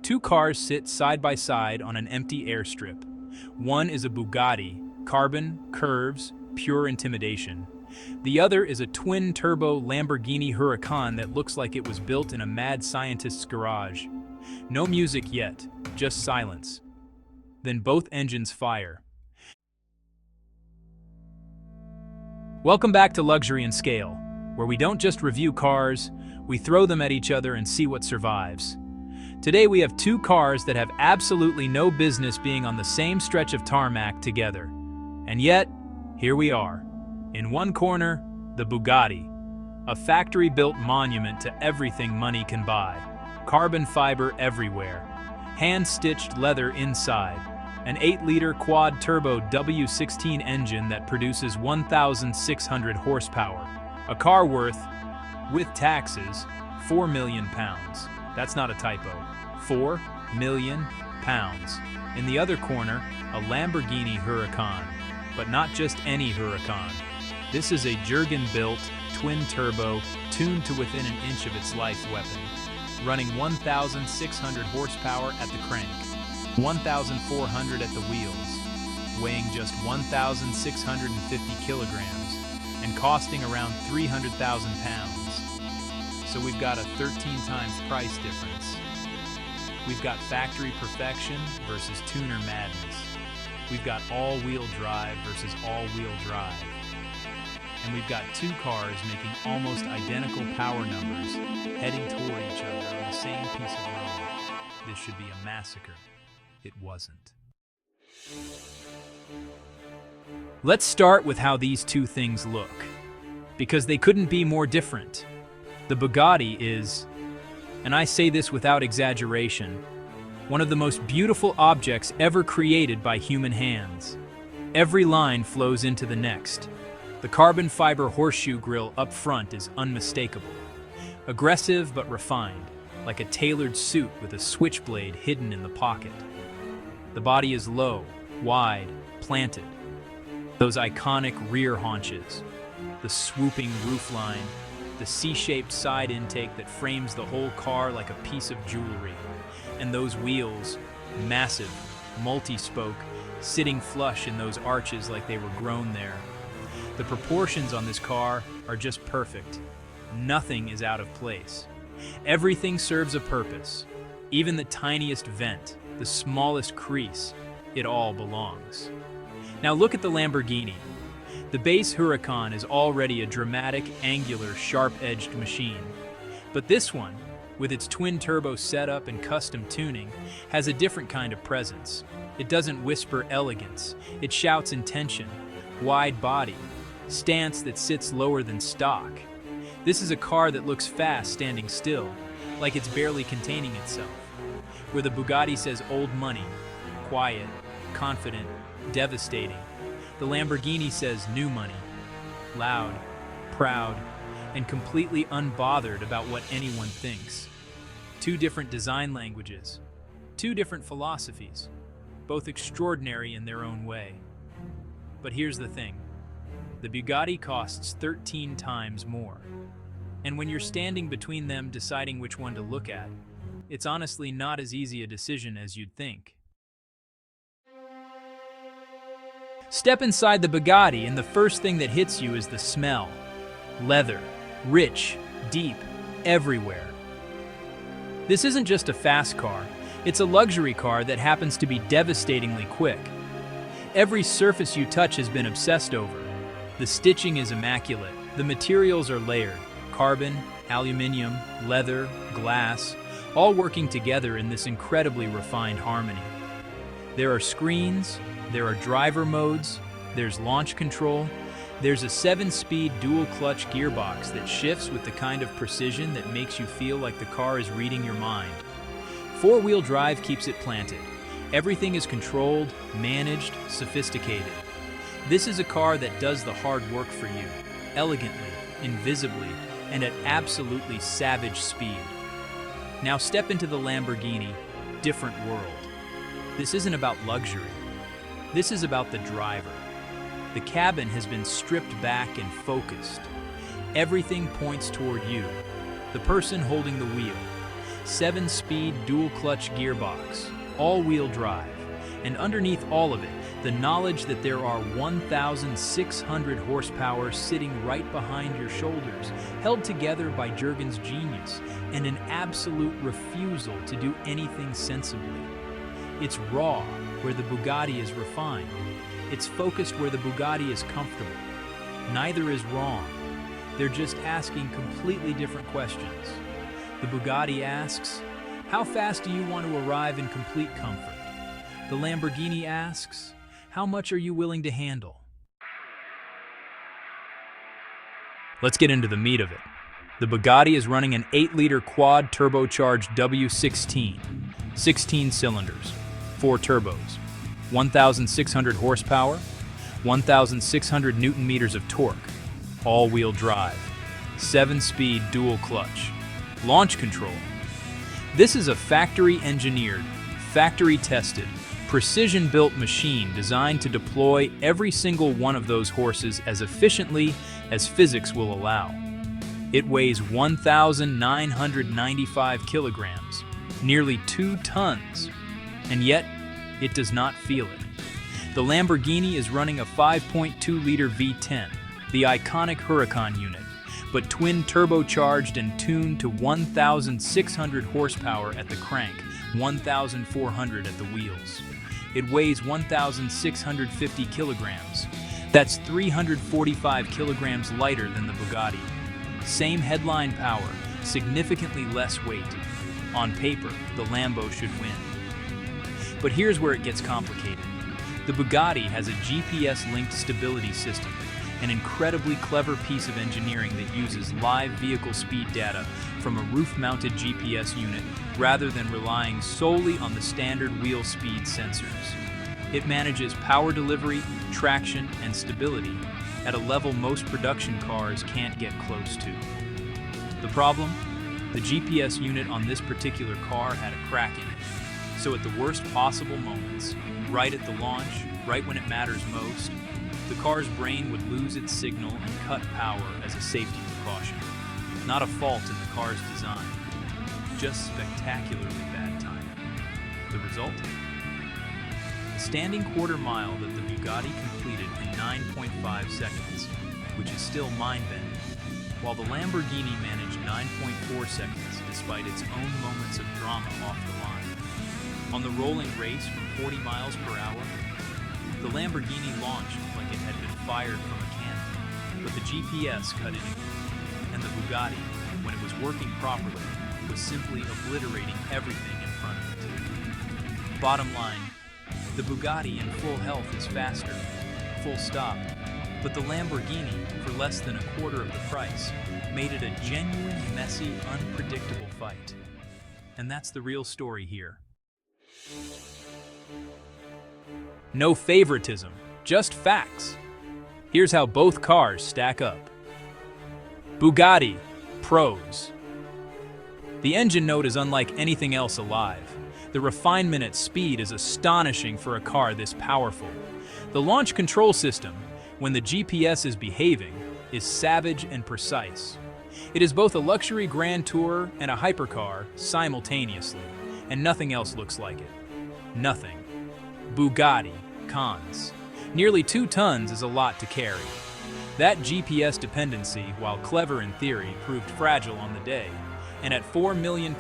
Two cars sit side by side on an empty airstrip. One is a Bugatti, carbon, curves, pure intimidation. The other is a twin-turbo Lamborghini Huracán that looks like it was built in a mad scientist's garage. No music yet, just silence. Then both engines fire. Welcome back to Luxury and Scale, where we don't just review cars, we throw them at each other and see what survives. Today we have two cars that have absolutely no business being on the same stretch of tarmac together. And yet, here we are. In one corner, the Bugatti, a factory-built monument to everything money can buy. Carbon fiber everywhere, hand-stitched leather inside, an 8-liter quad-turbo W16 engine that produces 1,600 horsepower. A car worth, with taxes, £4 million. That's not a typo. £4 million. In the other corner, a Lamborghini Huracán, but not just any Huracán. This is a Jurgen-built, twin-turbo, tuned to within an inch of its life weapon, running 1,600 horsepower at the crank, 1,400 at the wheels, weighing just 1,650 kilograms, and costing around 300,000 pounds. So we've got a 13 times price difference. We've got factory perfection versus tuner madness. We've got all-wheel drive versus all-wheel drive. And we've got two cars making almost identical power numbers heading toward each other on the same piece of road. This should be a massacre. It wasn't. Let's start with how these two things look, because they couldn't be more different. The Bugatti is, and I say this without exaggeration, one of the most beautiful objects ever created by human hands. Every line flows into the next. The carbon fiber horseshoe grille up front is unmistakable. Aggressive but refined, like a tailored suit with a switchblade hidden in the pocket. The body is low, wide, planted. Those iconic rear haunches, the swooping roofline, the C-shaped side intake that frames the whole car like a piece of jewelry. And those wheels, massive, multi-spoke, sitting flush in those arches like they were grown there. The proportions on this car are just perfect. Nothing is out of place. Everything serves a purpose. Even the tiniest vent, the smallest crease, it all belongs. Now look at the Lamborghini. The base Huracán is already a dramatic, angular, sharp-edged machine. But this one, with its twin-turbo setup and custom tuning, has a different kind of presence. It doesn't whisper elegance, it shouts intention, wide body, stance that sits lower than stock. This is a car that looks fast standing still, like it's barely containing itself. Where the Bugatti says old money, quiet, confident, devastating, the Lamborghini says new money, loud, proud, and completely unbothered about what anyone thinks. Two different design languages, two different philosophies, both extraordinary in their own way. But here's the thing. The Bugatti costs 13 times more. And when you're standing between them deciding which one to look at, it's honestly not as easy a decision as you'd think. Step inside the Bugatti and the first thing that hits you is the smell. Leather, rich, deep, everywhere. This isn't just a fast car, it's a luxury car that happens to be devastatingly quick. Every surface you touch has been obsessed over. The stitching is immaculate. The materials are layered. Carbon, aluminum, leather, glass, all working together in this incredibly refined harmony. There are screens, there are driver modes, there's launch control, there's a 7-speed dual-clutch gearbox that shifts with the kind of precision that makes you feel like the car is reading your mind. 4-wheel drive keeps it planted. Everything is controlled, managed, sophisticated. This is a car that does the hard work for you, elegantly, invisibly, and at absolutely savage speed. Now step into the Lamborghini, different world. This isn't about luxury. This is about the driver. The cabin has been stripped back and focused. Everything points toward you, the person holding the wheel. 7-speed dual-clutch gearbox, all-wheel drive, and underneath all of it, the knowledge that there are 1,600 horsepower sitting right behind your shoulders, held together by Jurgen's genius, and an absolute refusal to do anything sensibly. It's raw where the Bugatti is refined. It's focused where the Bugatti is comfortable. Neither is wrong. They're just asking completely different questions. The Bugatti asks, how fast do you want to arrive in complete comfort? The Lamborghini asks, how much are you willing to handle? Let's get into the meat of it. The Bugatti is running an 8-liter quad turbocharged W16, 16 cylinders, 4 turbos, 1,600 horsepower, 1,600 Newton meters of torque, all-wheel drive, 7-speed dual clutch, launch control. This is a factory-engineered, factory-tested, precision-built machine designed to deploy every single one of those horses as efficiently as physics will allow. It weighs 1,995 kilograms, nearly 2 tons, and yet it does not feel it. The Lamborghini is running a 5.2-liter V10, the iconic Huracán unit, but twin turbocharged and tuned to 1,600 horsepower at the crank, 1,400 at the wheels. It weighs 1,650 kilograms. That's 345 kilograms lighter than the Bugatti. Same headline power, significantly less weight. On paper, the Lambo should win. But here's where it gets complicated. The Bugatti has a GPS-linked stability system, an incredibly clever piece of engineering that uses live vehicle speed data from a roof-mounted GPS unit rather than relying solely on the standard wheel speed sensors. It manages power delivery, traction, and stability at a level most production cars can't get close to. The problem? The GPS unit on this particular car had a crack in it. So at the worst possible moments, right at the launch, right when it matters most, the car's brain would lose its signal and cut power as a safety precaution. Not a fault in the car's design, just spectacularly bad timing. The result? A standing quarter mile that the Bugatti completed in 9.5 seconds, which is still mind-bending, while the Lamborghini managed 9.4 seconds despite its own moments of drama off the line. On the rolling race from 40 miles per hour, the Lamborghini launched like it had been fired from a cannon, but the GPS cut it again, and the Bugatti, when it was working properly, was simply obliterating everything in front of it. Bottom line, the Bugatti in full health is faster, full stop, but the Lamborghini, for less than a quarter of the price, made it a genuine, messy, unpredictable fight. And that's the real story here. No favoritism, just facts. Here's how both cars stack up. Bugatti, pros. The engine note is unlike anything else alive. The refinement at speed is astonishing for a car this powerful. The launch control system, when the GPS is behaving, is savage and precise. It is both a luxury grand tourer and a hypercar simultaneously, and nothing else looks like it. Nothing. Bugatti, cons. Nearly 2 tons is a lot to carry. That GPS dependency, while clever in theory, proved fragile on the day. And at £4 million,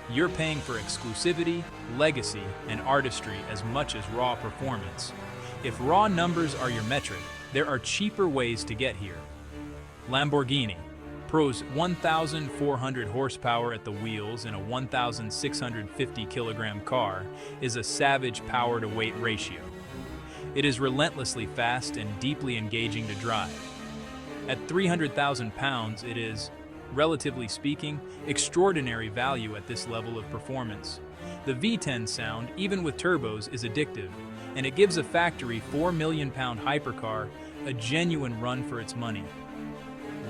you're paying for exclusivity, legacy, and artistry as much as raw performance. If raw numbers are your metric, there are cheaper ways to get here. Lamborghini. Pros 1,400 horsepower at the wheels in a 1,650 kilogram car is a savage power-to-weight ratio. It is relentlessly fast and deeply engaging to drive. At 300,000 pounds, it is, relatively speaking, extraordinary value at this level of performance. The V10 sound, even with turbos, is addictive, and it gives a factory £4 million hypercar a genuine run for its money.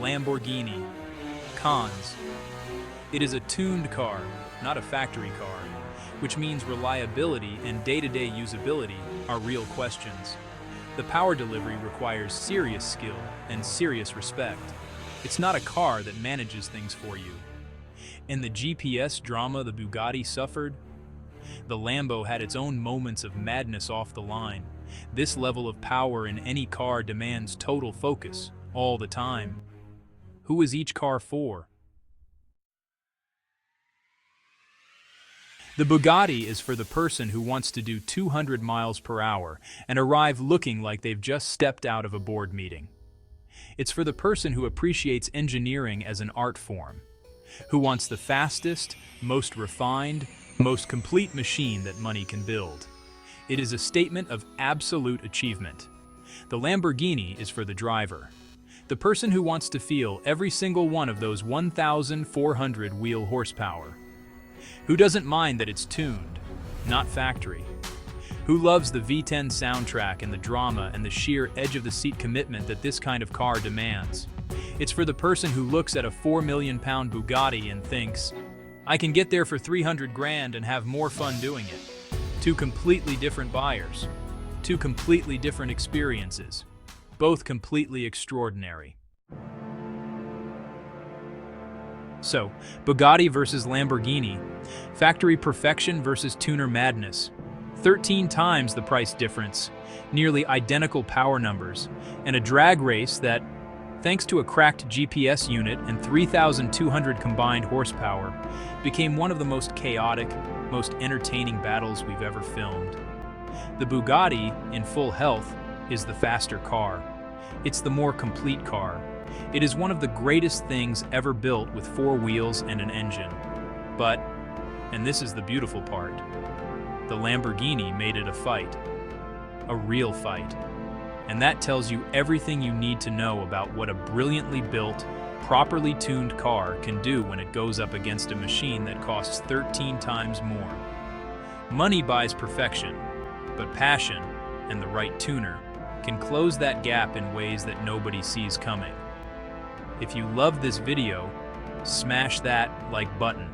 Lamborghini. Cons. It is a tuned car, not a factory car, which means reliability and day-to-day usability are real questions. The power delivery requires serious skill and serious respect. It's not a car that manages things for you. And the GPS drama the Bugatti suffered? The Lambo had its own moments of madness off the line. This level of power in any car demands total focus, all the time. Who is each car for? The Bugatti is for the person who wants to do 200 miles per hour and arrive looking like they've just stepped out of a board meeting. It's for the person who appreciates engineering as an art form, who wants the fastest, most refined, most complete machine that money can build. It is a statement of absolute achievement. The Lamborghini is for the driver, the person who wants to feel every single one of those 1,400 wheel horsepower, who doesn't mind that it's tuned, not factory, who loves the V10 soundtrack and the drama and the sheer edge-of-the-seat commitment that this kind of car demands. It's for the person who looks at a 4 million pound Bugatti and thinks, I can get there for 300 grand and have more fun doing it. Two completely different buyers, two completely different experiences, both completely extraordinary. So, Bugatti versus Lamborghini, factory perfection versus tuner madness. 13 times the price difference, nearly identical power numbers, and a drag race that, thanks to a cracked GPS unit and 3,200 combined horsepower, became one of the most chaotic, most entertaining battles we've ever filmed. The Bugatti, in full health, is the faster car. It's the more complete car. It is one of the greatest things ever built with 4 wheels and an engine. But, and this is the beautiful part, the Lamborghini made it a fight. A real fight. And that tells you everything you need to know about what a brilliantly built, properly tuned car can do when it goes up against a machine that costs 13 times more. Money buys perfection, but passion, and the right tuner, can close that gap in ways that nobody sees coming. If you love this video, smash that like button.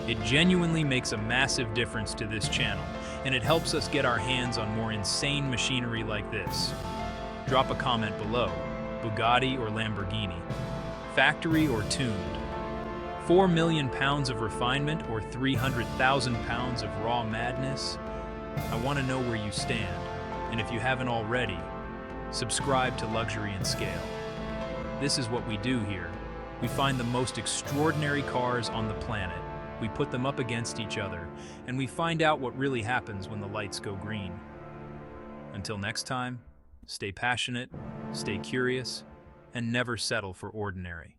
It genuinely makes a massive difference to this channel, and it helps us get our hands on more insane machinery like this. Drop a comment below, Bugatti or Lamborghini, factory or tuned, 4 million pounds of refinement or 300,000 pounds of raw madness? I want to know where you stand, and if you haven't already, subscribe to Luxury and Scale. This is what we do here. We find the most extraordinary cars on the planet. We put them up against each other, and we find out what really happens when the lights go green. Until next time, stay passionate, stay curious, and never settle for ordinary.